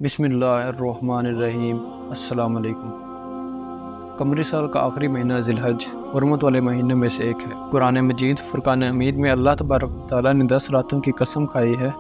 بسم اللہ الرحمن الرحیم۔ السلام علیکم۔ قمری سال کا آخری مہینہ ذی الحج حرمت والے مہینوں میں سے ایک ہے۔ قرآن مجید فرقان حمید میں اللہ تبارک و تعالیٰ نے 10 راتوں کی قسم کھائی ہے۔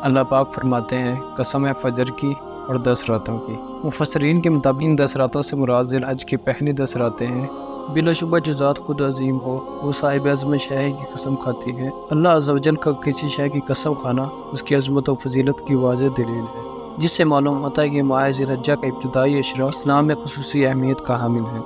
اللہ پاک فرماتے ہیں قسم ہے فجر کی اور 10 راتوں کی۔ مفسرین کے مطابق ان 10 راتوں سے مراد ذی الحج کی پہلی 10 راتیں ہیں۔ بلا شبہ جو ذات خود عظیم ہو وہ صاحب عظمت شے کی قسم کھاتی ہے۔ اللہ عز و جل کا کسی شے کی قسم کھانا اس کی عظمت و فضیلت کی واضح دلیل ہے، جس سے معلوم ہوتا ہے کہ ماہ ذی الحجہ کا ابتدائی اشراء اسلام میں خصوصی اہمیت کا حامل ہے۔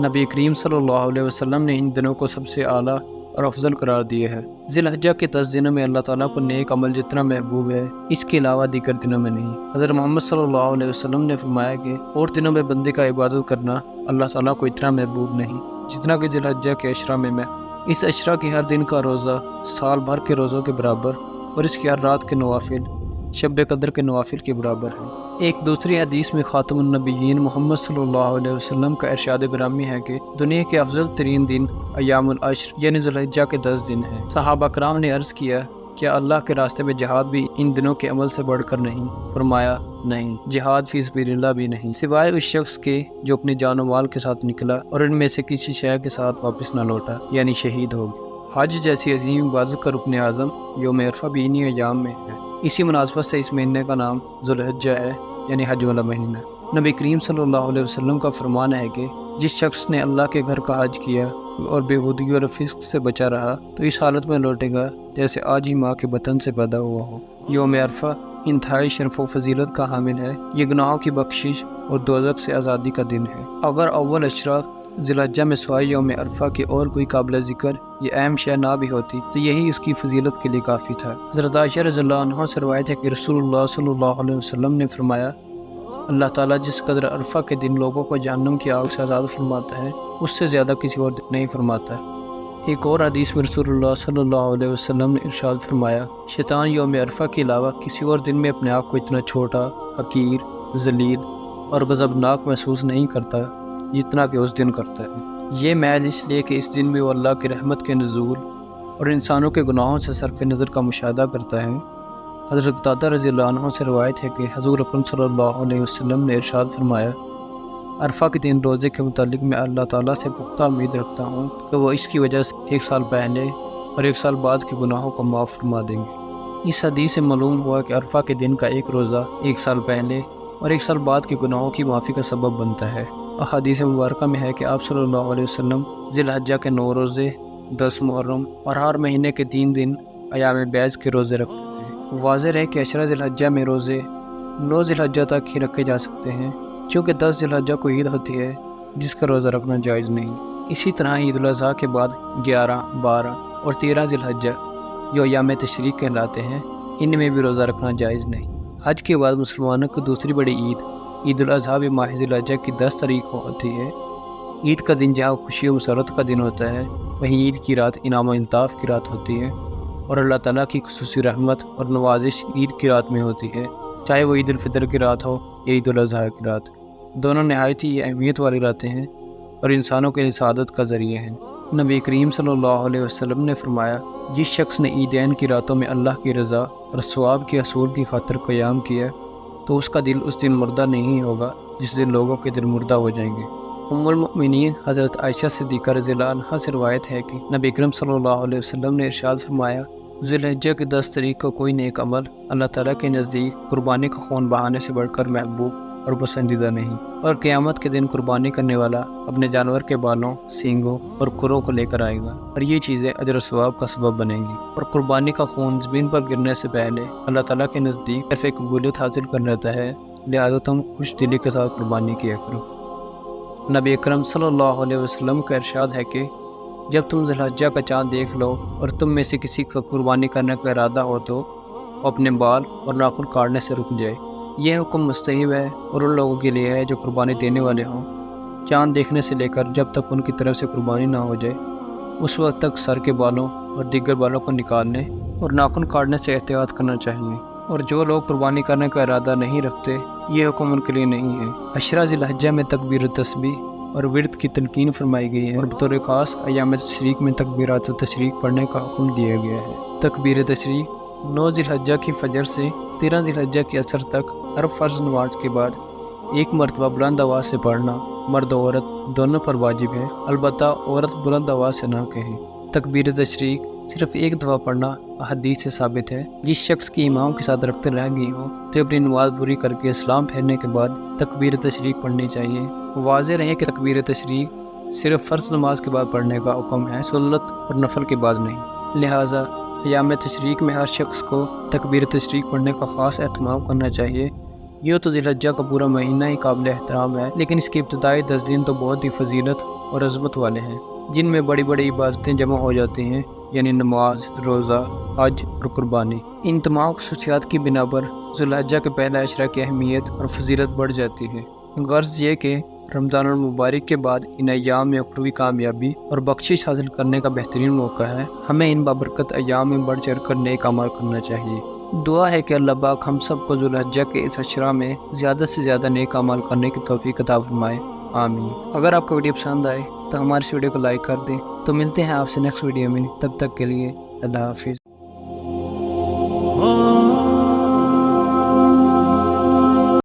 نبی کریم صلی اللہ علیہ وسلم نے ان دنوں کو سب سے اعلیٰ اور افضل قرار دیے ہے۔ ذی الحجہ کے 10 دنوں میں اللہ تعالیٰ کو نیک عمل جتنا محبوب ہے اس کے علاوہ دیگر دنوں میں نہیں۔ حضرت محمد صلی اللہ علیہ وسلم نے فرمایا کہ اور دنوں میں بندے کا عبادت کرنا اللہ تعالیٰ کو اتنا محبوب نہیں جتنا کہ ذی الحجہ کے اشراء میں اس اشراء کے ہر دن کا روزہ سال بھر کے روزوں کے برابر اور اس کی ہر رات کے نوافل شب قدر کے نوافل کے برابر ہے۔ ایک دوسری حدیث میں خاتم النبیین محمد صلی اللہ علیہ وسلم کا ارشاد گرامی ہے کہ دنیا کے افضل ترین دن ایام العشر یعنی ذی الحجہ کے 10 دن ہیں۔ صحابہ کرام نے عرض کیا کیا اللہ کے راستے میں جہاد بھی ان دنوں کے عمل سے بڑھ کر نہیں؟ فرمایا نہیں، جہاد فی سبیل اللہ بھی نہیں، سوائے اس شخص کے جو اپنی جان و مال کے ساتھ نکلا اور ان میں سے کسی شے کے ساتھ واپس نہ لوٹا یعنی شہید ہو گیا۔ حج جیسی عظیم عبادت کا رکن اعظم یوم عرفہ بھی انہی ایام میں ہے۔ اسی مناسبت سے اس مہینے کا نام ذو الحجہ ہے یعنی حج والا مہینہ۔ نبی کریم صلی اللہ علیہ وسلم کا فرمان ہے کہ جس شخص نے اللہ کے گھر کا حج کیا اور بےہودگی اور فسق سے بچا رہا تو اس حالت میں لوٹے گا جیسے آج ہی ماں کے بطن سے پیدا ہوا ہو۔ یوم عرفہ انتہائی شرف و فضیلت کا حامل ہے۔ یہ گناہوں کی بخشش اور دوزخ سے آزادی کا دن ہے۔ اگر اول اشراء ذی الحجہ میں سوائے یوم عرفہ کی اور کوئی قابل ذکر یہ اہم شے نہ بھی ہوتی تو یہی اس کی فضیلت کے لیے کافی تھا۔ حضرت عائشہ رضی اللہ عنہ سے روایت ہے کہ رسول اللہ صلی اللہ علیہ وسلم نے فرمایا اللہ تعالیٰ جس قدر عرفہ کے دن لوگوں کو جہنم کی آگ سے آزاد فرماتا ہے اس سے زیادہ کسی اور دن نہیں فرماتا ہے۔ ایک اور حدیث میں رسول اللہ صلی اللہ علیہ وسلم نے ارشاد فرمایا شیطان یوم عرفہ کے علاوہ کسی اور دن میں اپنے آپ کو اتنا چھوٹا، حقیر، ذلیل اور غضبناک محسوس نہیں کرتا جتنا کہ اس دن کرتا ہے۔ یہ محض اس لیے کہ اس دن میں وہ اللہ کی رحمت کے نزول اور انسانوں کے گناہوں سے صرف نظر کا مشاہدہ کرتا ہے۔ حضرت قتادہ رضی اللہ عنہ سے روایت ہے کہ حضور اکرم صلی اللہ علیہ وسلم نے ارشاد فرمایا عرفہ کے دن روزے کے متعلق میں اللہ تعالیٰ سے پختہ امید رکھتا ہوں کہ وہ اس کی وجہ سے 1 سال پہلے اور 1 سال بعد کے گناہوں کو معاف فرما دیں گے۔ اس حدیث سے معلوم ہوا کہ عرفہ کے دن کا ایک روزہ 1 سال پہلے اور 1 سال بعد کے گناہوں کی معافی کا سبب بنتا ہے۔ احادیث مبارکہ میں ہے کہ آپ صلی اللہ علیہ وسلم ذی الحجہ کے 9 روزے، 10 محرم اور ہر مہینے کے 3 دن ایام بیض کے روزے رکھتے تھے۔ واضح ہے کہ 10 ذی الحجہ میں روزے 9 ذی الحجہ تک ہی رکھے جا سکتے ہیں، چونکہ 10 ذی الحجہ کو عید ہوتی ہے جس کا روزہ رکھنا جائز نہیں۔ اسی طرح عید الاضحیٰ کے بعد 11، 12 اور 13 ذی الحجہ جو ایام تشریق کہلاتے ہیں ان میں بھی روزہ رکھنا جائز نہیں۔ حج کے بعد مسلمانوں کی دوسری بڑی عید الاضحیٰ بھی ماہ ذی الحجہ کی 10 تاریخ کو ہوتی ہے۔ عید کا دن جہاں خوشی و مسرت کا دن ہوتا ہے وہیں عید کی رات انعام و الطاف کی رات ہوتی ہے اور اللہ تعالیٰ کی خصوصی رحمت اور نوازش عید کی رات میں ہوتی ہے، چاہے وہ عید الفطر کی رات ہو یا عید الاضحیٰ کی رات۔ دونوں نہایت ہی اہمیت والی راتیں ہیں اور انسانوں کے لیے سعادت کا ذریعہ ہیں۔ نبی کریم صلی اللہ علیہ وسلم نے فرمایا جس شخص نے عیدین کی راتوں میں اللہ کی رضا اور ثواب کے حصول کی خاطر قیام کیا تو اس کا دل اس دن مردہ نہیں ہوگا جس دن لوگوں کے دل مردہ ہو جائیں گے۔ ام المؤمنین حضرت عائشہ صدیقہ رضی اللہ عنہ سے روایت ہے کہ نبی کریم صلی اللہ علیہ وسلم نے ارشاد فرمایا ذی الحجہ کی 10 تاریخ کو کوئی نیک عمل اللہ تعالیٰ کے نزدیک قربانی کا خون بہانے سے بڑھ کر محبوب اور پسندیدہ نہیں، اور قیامت کے دن قربانی کرنے والا اپنے جانور کے بالوں، سینگوں اور کھروں کو لے کر آئے گا اور یہ چیزیں اجر و ثواب کا سبب بنیں گی، اور قربانی کا خون زمین پر گرنے سے پہلے اللہ تعالیٰ کے نزدیک صرف قبولیت حاصل کر لیتا ہے، لہذا تم خوش دلی کے ساتھ قربانی کیا کرو۔ نبی اکرم صلی اللہ علیہ وسلم کا ارشاد ہے کہ جب تم ذی الحجہ کا چاند دیکھ لو اور تم میں سے کسی کا قربانی کرنے کا ارادہ ہو تو وہ اپنے بال اور ناخن کاٹنے سے رک جائے۔ یہ حکم مستحب ہے اور ان لوگوں کے لیے ہے جو قربانی دینے والے ہوں۔ چاند دیکھنے سے لے کر جب تک ان کی طرف سے قربانی نہ ہو جائے اس وقت تک سر کے بالوں اور دیگر بالوں کو نکالنے اور ناخن کاٹنے سے احتیاط کرنا چاہیے، اور جو لوگ قربانی کرنے کا ارادہ نہیں رکھتے یہ حکم ان کے لیے نہیں ہے۔ 10 ذی الحجہ میں تکبیر تسبیح اور ورد کی تلقین فرمائی گئی ہے اور بطور خاص ایام تشریق میں تکبیرات تشریق پڑھنے کا حکم دیا گیا ہے۔ تکبیر تشریق 9 ذی الحجہ کی فجر سے 13 ذی‌الحجہ کے عصر تک ہر فرض نماز کے بعد ایک مرتبہ بلند آواز سے پڑھنا مرد و عورت دونوں پر واجب ہے، البتہ عورت بلند آواز سے نہ کہے۔ تکبیر تشریق صرف ایک دفعہ پڑھنا حدیث سے ثابت ہے۔ جس شخص کی امام کے ساتھ رکھتے رہ گئی ہو تو اپنی نماز پوری کر کے اسلام پھیرنے کے بعد تکبیر تشریق پڑھنی چاہیے۔ واضح رہے کہ تکبیر تشریق صرف فرض نماز کے بعد پڑھنے کا حکم ہے، سنت اور نفل کے بعد نہیں۔ لہٰذا ایام تشریق میں ہر شخص کو تکبیر تشریق پڑھنے کا خاص اہتمام کرنا چاہیے۔ یہ تو ذی الحجہ کا پورا مہینہ ہی قابل احترام ہے، لیکن اس کے ابتدائی 10 دن تو بہت ہی فضیلت اور عظمت والے ہیں، جن میں بڑی بڑی عبادتیں جمع ہو جاتی ہیں، یعنی نماز، روزہ، حج اور قربانی۔ ان تمام خصوصیات کی بنا پر ذی الحجہ کے پہلا عشرہ کی اہمیت اور فضیلت بڑھ جاتی ہے۔ غرض یہ کہ رمضان المبارک کے بعد ان ایام میں اخروی کامیابی اور بخشش حاصل کرنے کا بہترین موقع ہے۔ ہمیں ان بابرکت ایام میں بڑھ چڑھ کر نیک اعمال کرنا چاہیے۔ دعا ہے کہ اللہ پاک ہم سب کو ذی الحجہ کے اس عشرہ میں زیادہ سے زیادہ نیک اعمال کرنے کی توفیق عطا فرمائے، آمین۔ اگر آپ کو ویڈیو پسند آئے تو ہماری اس ویڈیو کو لائک کر دیں۔ تو ملتے ہیں آپ سے نیکسٹ ویڈیو میں، تب تک کے لیے اللہ حافظ۔